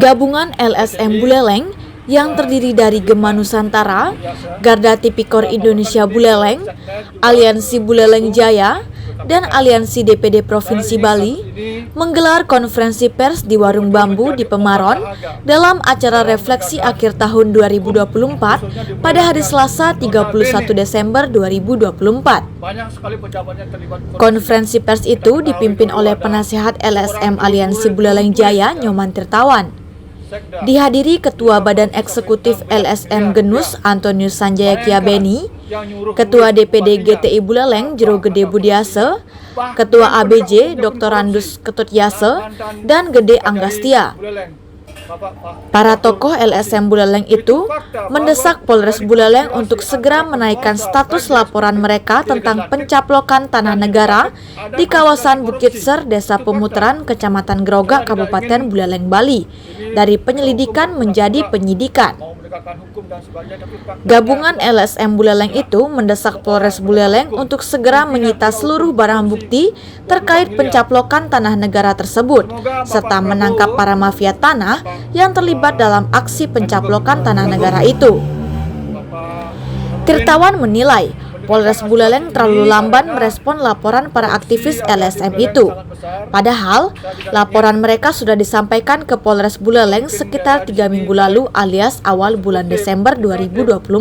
Gabungan LSM Buleleng yang terdiri dari Gema Nusantara, Garda Tipikor Indonesia Buleleng, Aliansi Buleleng Jaya, dan Aliansi DPD Provinsi Bali menggelar konferensi pers di Warung Bambu di Pemaron dalam acara refleksi akhir tahun 2024 pada hari Selasa 31 Desember 2024. Konferensi pers itu dipimpin oleh penasihat LSM Aliansi Buleleng Jaya, Nyoman Tirtawan. Dihadiri Ketua Badan Eksekutif LSM Genus Antonius Sanjaya Kiabeni, Ketua DPD GTI Buleleng Jero Gede Budiase, Ketua ABJ Dr. Randus Ketutyase, dan Gede Anggastia. Para tokoh LSM Buleleng itu mendesak Polres Buleleng untuk segera menaikkan status laporan mereka tentang pencaplokan tanah negara di kawasan Bukit Ser, Desa Pemutaran, Kecamatan Grogak, Kabupaten Buleleng, Bali, dari penyelidikan menjadi penyidikan. Gabungan LSM Buleleng itu mendesak Polres Buleleng untuk segera menyita seluruh barang bukti terkait pencaplokan tanah negara tersebut, serta menangkap para mafia tanah yang terlibat dalam aksi pencaplokan tanah negara itu. Tirtawan menilai Polres Buleleng terlalu lamban merespon laporan para aktivis LSM itu. Padahal, laporan mereka sudah disampaikan ke Polres Buleleng sekitar 3 minggu lalu alias awal bulan Desember 2024.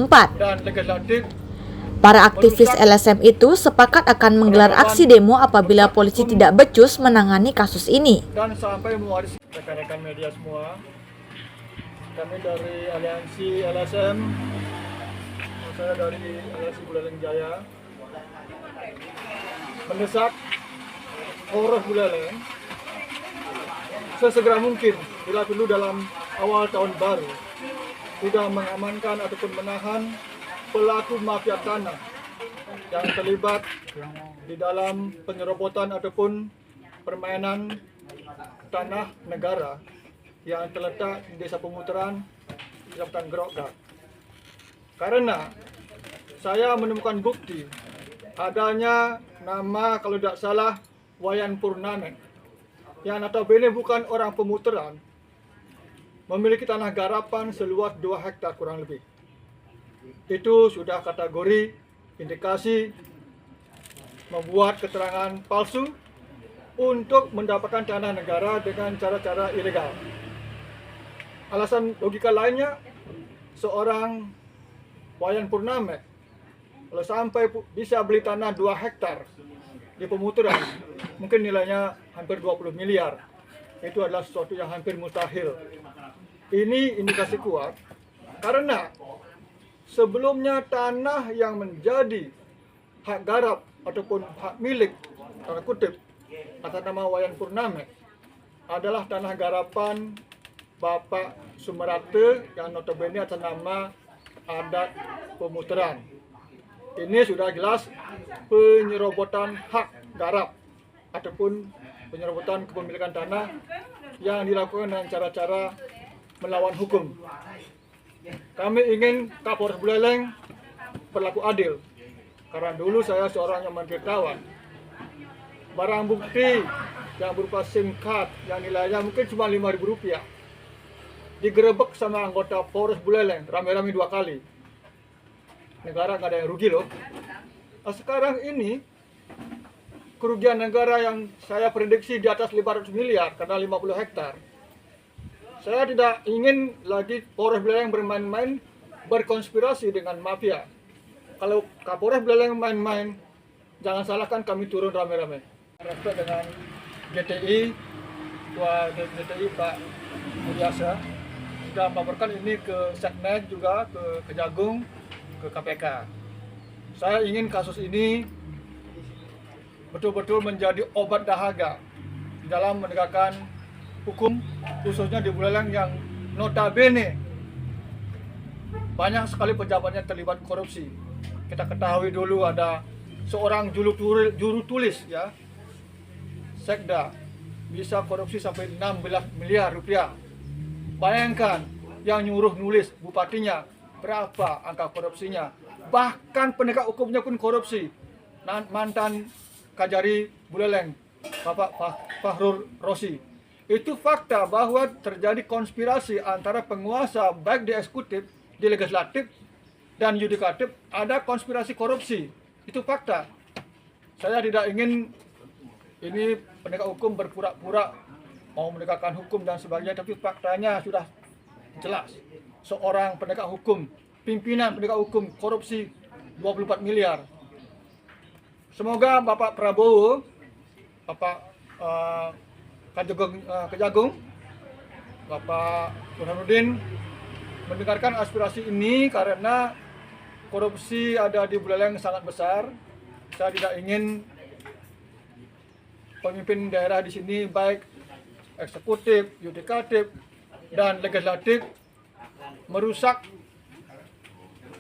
Para aktivis LSM itu sepakat akan menggelar aksi demo apabila polisi tidak becus menangani kasus ini. Dan sampai mewarisi rekan-rekan media semua, kami dari Aliansi LSM, saya dari Aliansi Buleleng Jaya, mendesak Polres Buleleng sesegera mungkin, bila perlu dalam awal tahun baru, sudah mengamankan ataupun menahan pelaku mafia tanah yang terlibat di dalam penyerobotan ataupun permainan tanah negara yang terletak di Desa Pemutaran, Kecamatan Grogak. Karena saya menemukan bukti adanya nama, kalau tidak salah, Wayan Purname, yang notabene bukan orang Pemutaran, memiliki tanah garapan seluas 2 hektar kurang lebih. Itu sudah kategori indikasi membuat keterangan palsu untuk mendapatkan tanah negara dengan cara-cara ilegal. Alasan logika lainnya, seorang Wayan Purname kalau sampai bisa beli tanah 2 hektar di Pemutaran, mungkin nilainya hampir 20 miliar. Itu adalah sesuatu yang hampir mustahil. Ini indikasi kuat karena sebelumnya tanah yang menjadi hak garap ataupun hak milik, tanda kutip, atas nama Wayan Purname adalah tanah garapan Bapak Sumerate yang notabene atas nama adat Pemutaran. Ini sudah jelas penyerobotan hak garap ataupun penyerobotan kepemilikan tanah yang dilakukan dengan cara-cara melawan hukum. Kami ingin Kapolres Buleleng berlaku adil, karena dulu saya seorang Nyoman Tirtawan. Barang bukti yang berupa SIM card yang nilainya mungkin cuma Rp5.000 digerebek sama anggota Polres Buleleng rame-rame 2 kali. Negara nggak ada yang rugi loh. Nah, sekarang ini kerugian negara yang saya prediksi di atas 500 miliar karena 50 hektar. Saya tidak ingin lagi Polres Buleleng bermain-main berkonspirasi dengan mafia. Kalau Kapolres Buleleng main-main, jangan salahkan kami turun rame-rame. Respect dengan GTI, Ketua GTI Pak Budiase, sudah melaporkan ini ke Seknek juga, ke Kejagung, ke KPK. Saya ingin kasus ini betul-betul menjadi obat dahaga dalam menegakkan hukum, khususnya di Buleleng yang notabene banyak sekali pejabatnya terlibat korupsi. Kita ketahui dulu ada seorang juru tulis, ya, Sekda, bisa korupsi sampai 16 miliar rupiah. Bayangkan yang nyuruh nulis bupatinya, berapa angka korupsinya. Bahkan penegak hukumnya pun korupsi. Mantan Kajari Buleleng, Bapak Fahrul Rosi, itu fakta bahwa terjadi konspirasi antara penguasa baik di eksekutif, di legislatif, dan yudikatif, ada konspirasi korupsi. Itu fakta. Saya tidak ingin ini penegak hukum berpura-pura mau menegakkan hukum dan sebagainya, tapi faktanya sudah jelas. Seorang penegak hukum, pimpinan penegak hukum korupsi 24 miliar. Semoga Bapak Prabowo, Bapak Kejagung, Bapak Burhanuddin mendengarkan aspirasi ini karena korupsi ada di Buleleng sangat besar. Saya tidak ingin pemimpin daerah di sini baik eksekutif, yudikatif, dan legislatif merusak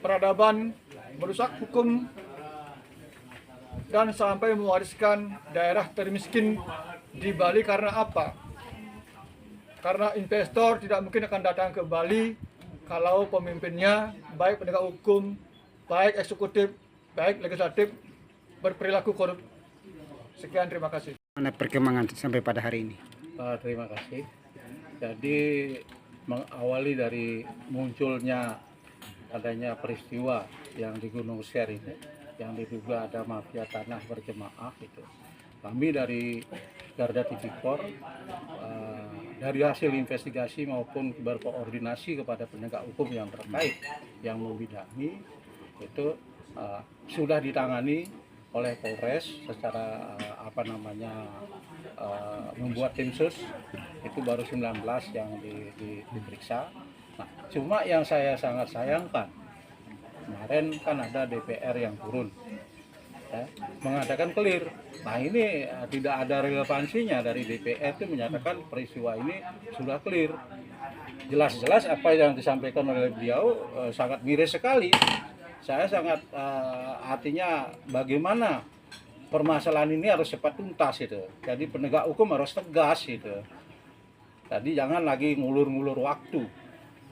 peradaban, merusak hukum, dan sampai mewariskan daerah termiskin di Bali. Karena apa? Karena investor tidak mungkin akan datang ke Bali kalau pemimpinnya, baik penegak hukum, baik eksekutif, baik legislatif, berperilaku korup. Sekian, terima kasih. Mana perkembangan sampai pada hari ini? Terima kasih. Jadi mengawali dari munculnya adanya peristiwa yang di Gunung Ser ini, yang diduga ada mafia tanah berjemaah itu. Kami dari Garda Tipikor dari hasil investigasi maupun berkoordinasi kepada penegak hukum yang terkait yang membidangi itu sudah ditangani oleh Polres secara membuat tim sus itu baru 19 yang diperiksa. Nah, cuma yang saya sangat sayangkan kemarin kan ada DPR yang turun ya, mengatakan clear. Nah ini tidak ada relevansinya dari DPR itu menyatakan peristiwa ini sudah clear. Jelas-jelas apa yang disampaikan oleh beliau sangat miris sekali. Saya sangat artinya bagaimana permasalahan ini harus cepat tuntas itu. Jadi penegak hukum harus tegas itu. Tadi jangan lagi ngulur-ngulur waktu.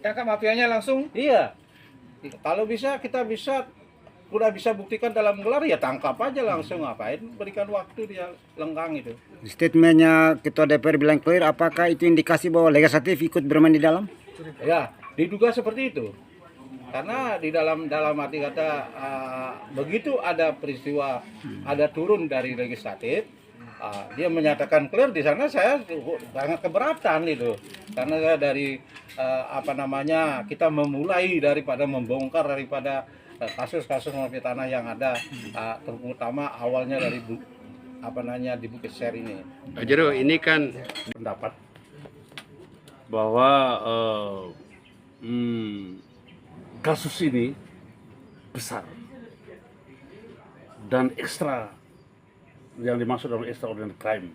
Tangkap mafianya langsung. Iya. Kalau kita udah bisa buktikan dalam gelar ya tangkap aja langsung, ngapain berikan waktu dia lenggang itu. Statementnya Ketua DPR bilang clear, apakah itu indikasi bahwa legislatif ikut bermain di dalam? Ya, diduga seperti itu. Karena di dalam arti kata begitu ada peristiwa ada turun dari legislatif, dia menyatakan clear di sana, saya sangat keberatan itu. Karena saya dari kita memulai daripada membongkar daripada kasus-kasus mafia tanah yang ada, terutama awalnya dari di Bukit Ser ini. Pak Jero, ini kan pendapat bahwa kasus ini besar dan ekstra, yang dimaksud dalam extraordinary crime.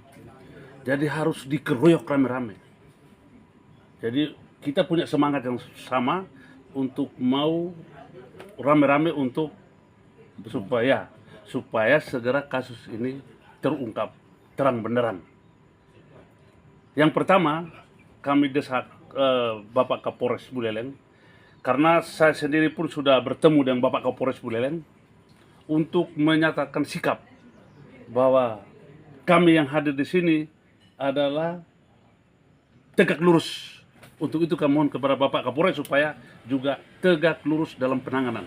Jadi harus dikeroyok rame-rame. Jadi kita punya semangat yang sama untuk mau rame-rame untuk supaya segera kasus ini terungkap terang benderang. Yang pertama, kami desak Bapak Kapolres Buleleng, karena saya sendiri pun sudah bertemu dengan Bapak Kapolres Buleleng untuk menyatakan sikap bahwa kami yang hadir di sini adalah tegak lurus. Untuk itu kami mohon kepada Bapak Kapolres supaya juga tegak lurus dalam penanganan.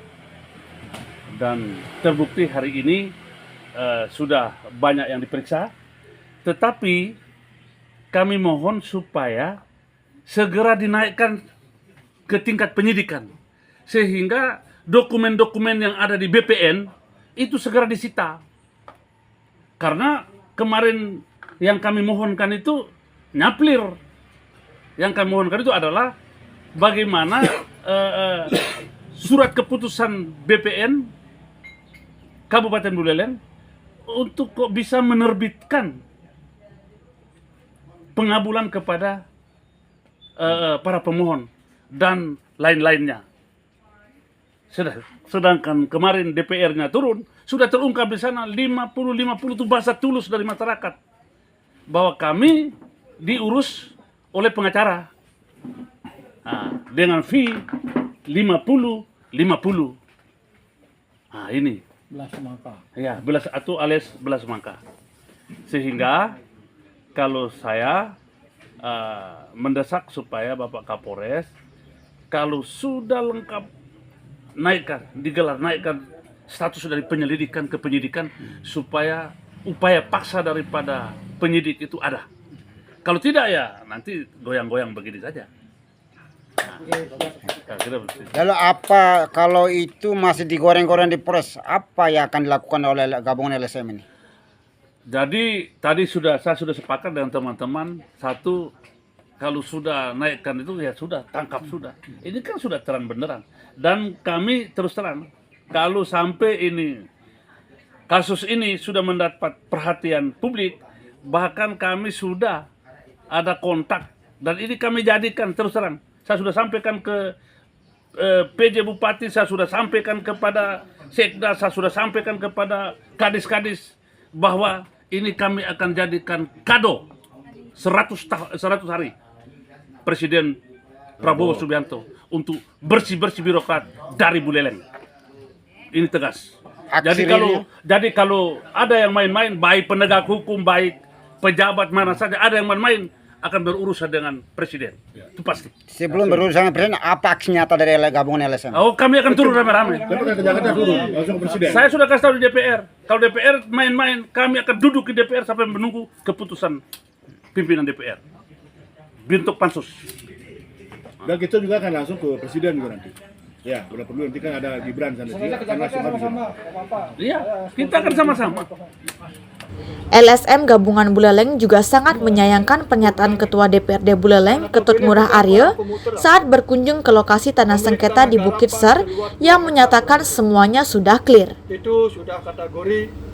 Dan terbukti hari ini sudah banyak yang diperiksa, tetapi kami mohon supaya segera dinaikkan ke tingkat penyidikan, sehingga dokumen-dokumen yang ada di BPN itu segera disita. Karena kemarin yang kami mohonkan itu nyaplir. Yang kami mohonkan itu adalah bagaimana surat keputusan BPN Kabupaten Buleleng untuk kok bisa menerbitkan pengabulan kepada para pemohon dan lain-lainnya. Sedangkan kemarin DPR-nya turun, sudah terungkap di sana 50 itu bahasa tulus dari masyarakat bahwa kami diurus oleh pengacara dengan fee 50. Nah ini Belas semangka. ya, alias belas semangka. Sehingga kalau saya mendesak supaya Bapak Kapolres kalau sudah lengkap naikkan status dari penyelidikan ke penyidikan supaya upaya paksa daripada penyidik itu ada. Kalau tidak ya nanti goyang-goyang begini saja. Lalu apa kalau itu masih digoreng-goreng di Polres, apa yang akan dilakukan oleh gabungan LSM ini? Jadi tadi saya sudah sepakat dengan teman-teman, satu kalau sudah naikkan itu ya sudah tangkap sudah. Ini kan sudah terang benderang dan kami terus terang kalau sampai kasus ini sudah mendapat perhatian publik, bahkan kami sudah ada kontak dan ini kami jadikan terus terang. Saya sudah sampaikan ke PJ Bupati, saya sudah sampaikan kepada Sekda, saya sudah sampaikan kepada kadis-kadis bahwa ini kami akan jadikan kado 100 hari Presiden Prabowo Subianto untuk bersih-bersih birokrat dari Buleleng. Ini tegas. Jadi kalau ada yang main-main, baik penegak hukum, baik pejabat mana saja, ada yang main-main akan berurusan dengan presiden. Itu pasti. Sebelum berurusan dengan presiden, apa aksi nyata dari gabungan LSM? Oh, kami akan turun rame-rame. langsung presiden. Saya sudah kasih tahu di DPR. Kalau DPR main-main, kami akan duduk di DPR sampai menunggu keputusan pimpinan DPR. Bentuk pansus. Dan kita juga akan langsung ke presiden juga nanti. Ya, udah perlu nanti kan ada Gibran sana juga. Kan langsung habis. Iya, kita akan sama-sama. LSM Gabungan Buleleng juga sangat menyayangkan pernyataan Ketua DPRD Buleleng, Ketut Murah Arye, saat berkunjung ke lokasi tanah sengketa di Bukit Ser yang menyatakan semuanya sudah clear. Itu sudah kategori